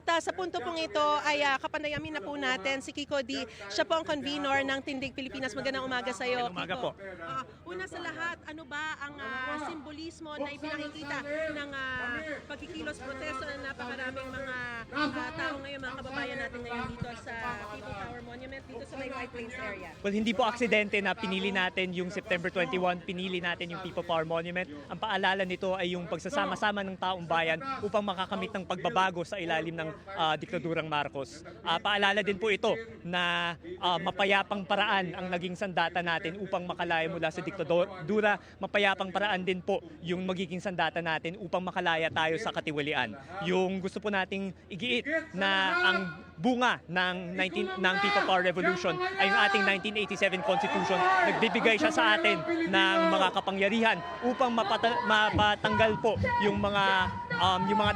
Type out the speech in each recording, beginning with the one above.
At sa punto pong ito ay kapanayamin na po natin si Kiko D. Siya po ang convener ng Tindig Pilipinas. Magandang umaga sa iyo, Umaga Kiko. po. Una sa lahat, ano ba ang simbolismo na ipinakikita ng pagkikilos protesto ng napakaraming mga tao ngayon, mga kababayan natin ngayon dito sa People Power Monument, dito sa may White Plains area? Well, hindi po aksidente na pinili natin yung September 21, pinili natin yung People Power Monument. Ang paalala nito ay yung pagsasama-sama ng taong bayan upang makakamit ng pagbabago sa ilalim ng diktadurang Marcos. Paalala din po ito na mapayapang paraan ang naging sandata natin upang makalaya mula sa diktadura. Mapayapang paraan din po yung magiging sandata natin upang makalaya tayo sa katiwalian. Yung gusto po nating igiit na ang bunga ng People Power Revolution ay yung ating 1987 Constitution. Nagbibigay siya sa atin ng mga kapangyarihan upang mapatanggal po yung mga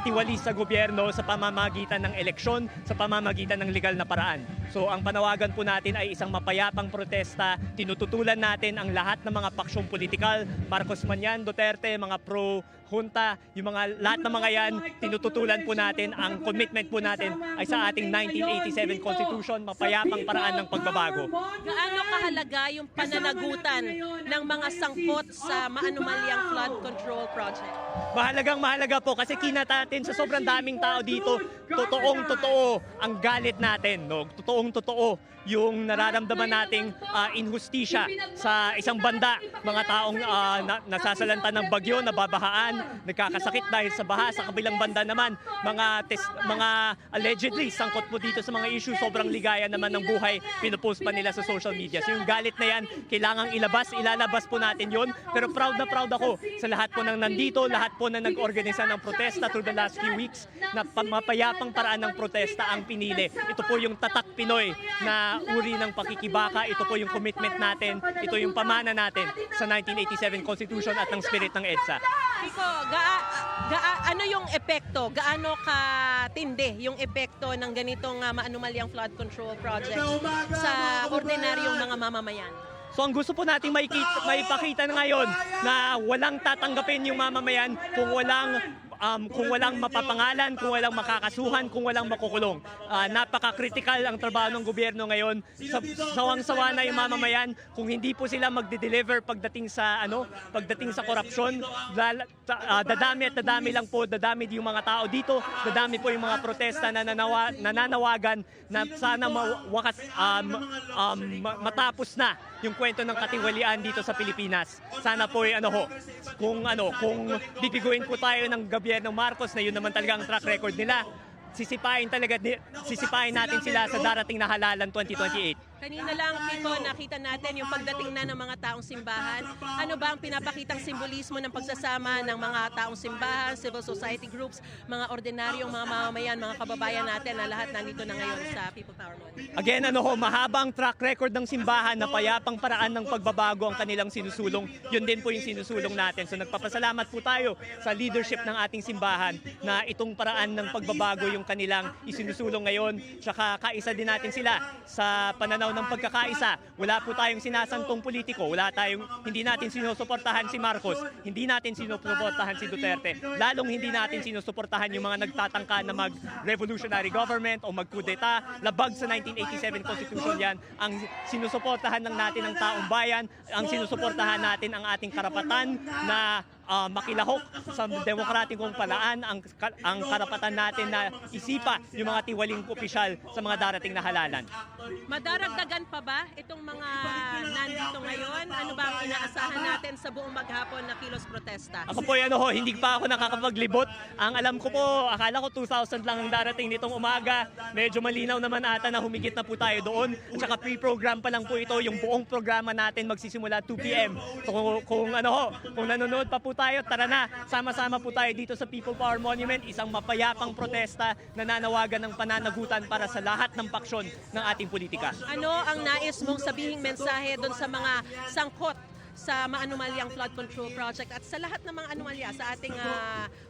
tiwali sa gobyerno sa pamamagitan ng eleksyon, sa pamamagitan ng legal na paraan. So ang panawagan po natin ay isang mapayapang protesta. Tinututulan natin ang lahat ng mga paksyong politikal, Marcos man yan, Duterte, mga pro-junta, yung lahat ng mga yan, tinututulan po natin. Ang commitment po natin ay sa ating 1987 Constitution, mapayapang paraan ng pagbabago. Gaano kahalaga yung pananagutan ng mga sangkot sa maanumalyang flood control project? Mahalaga po kasi kinatatin sa sobrang daming tao dito, totoong-totoo ang galit natin, no? Totoong-totoo yung nararamdaman nating inhustisya sa isang banda, mga taong nasasalanta ng bagyo, nababahaan, nagkakasakit dahil sa baha. Sa kabilang banda naman, mga allegedly sangkot po dito sa mga issue, sobrang ligaya naman ng buhay, pinupost pa nila sa social media. So yung galit na yan, kailangang ilalabas po natin yon. Pero proud na proud ako sa lahat po ng nandito, lahat po na nag-organisa ng protesta through the last few weeks, na mapayapang paraan ng protesta ang pinili. Ito po yung tatak Pinoy na uri ng pakikibaka, ito po yung commitment natin, ito yung pamana natin sa 1987 Constitution at ng spirit ng EDSA. Kiko, ano yung epekto? Gaano katindi yung epekto ng ganitong maanumalyang flood control project sa ordinaryong mga mamamayan? So ang gusto po nating maipakita ngayon na walang tatanggapin yung mamamayan kung walang mapapangalan, kung walang makakasuhan, kung walang makukulong. Napaka-critical ang trabaho ng gobyerno ngayon. Sawang-sawa na yung mamamayan. Kung hindi po sila magde-deliver pagdating sa korupsyon, dadami at dadami lang po, dadami yung mga tao dito, dadami po yung mga protesta na nananawagan na sana matapos na yung kwento ng katiwalian dito sa Pilipinas. Sana po kung bibiguin po tayo ng gobyerno Marcos na yun naman talaga ang track record nila, sisipain natin sila sa darating na halalan 2028. Kanina lang, Kiko, nakita natin yung pagdating na ng mga taong simbahan. Ano ba ang pinapakitang simbolismo ng pagsasama ng mga taong simbahan, civil society groups, mga ordinaryong mga mamamayan, mga kababayan natin na lahat nandito na ngayon sa People Power Monument? Again, mahabang track record ng simbahan na payapang paraan ng pagbabago ang kanilang sinusulong. Yun din po yung sinusulong natin. So nagpapasalamat po tayo sa leadership ng ating simbahan na itong paraan ng pagbabago yung kanilang isinusulong ngayon. Tsaka kaisa din natin sila sa pananaw ng pagkakaisa. Wala po tayong sinasantong politiko, hindi natin sinusuportahan si Marcos, hindi natin sinusuportahan si Duterte, lalong hindi natin sinusuportahan yung mga nagtatangka na mag-revolutionary government o mag-kudeta. Labag sa 1987 Constitution yan. Ang sinusuportahan lang natin ang taong bayan, ang sinusuportahan natin ang ating karapatan na makilahok sa demokratikong paraan, ang karapatan natin na isipa yung mga tiwaling opisyal sa mga darating na halalan. Madaragdagan pa ba itong mga nandito ngayon? Ano ba ang inaasahan natin sa buong maghapon na kilos protesta? Ako po hindi pa ako nakakapaglibot. Ang alam ko po, akala ko 2,000 lang ang darating nitong umaga. Medyo malinaw naman ata na humigit na po tayo doon. At saka pre-program pa lang po ito. Yung buong programa natin magsisimula 2 p.m. So kung nanonood pa po tayo, tara na, sama-sama po tayo dito sa People Power Monument, isang mapayapang protesta na nanawagan ng pananagutan para sa lahat ng paksyon ng ating politika. Ano ang nais mong sabihing mensahe doon sa mga sangkot sa maanumalyang flood control project at sa lahat ng mga anomalya sa ating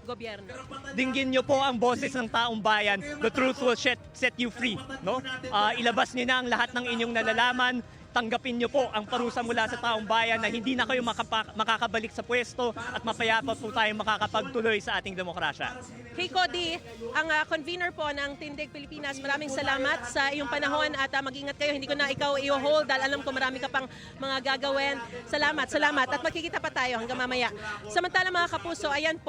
gobyerno? Dinggin nyo po ang boses ng taong bayan. The truth will set you free. No? Ilabas nyo na ang lahat ng inyong nalalaman. tanggapin niyo po ang parusa mula sa taong bayan na hindi na kayo makakabalik sa pwesto at mapayapa po tayong makakapagtuloy sa ating demokrasya. Kay Cody, ang convener po ng Tindig Pilipinas, maraming salamat sa iyong panahon at mag-ingat kayo. Hindi ko na ikaw i-hold dahil alam ko marami ka pang mga gagawin. Salamat at magkikita pa tayo hanggang mamaya. Samantala mga kapuso, ayan po.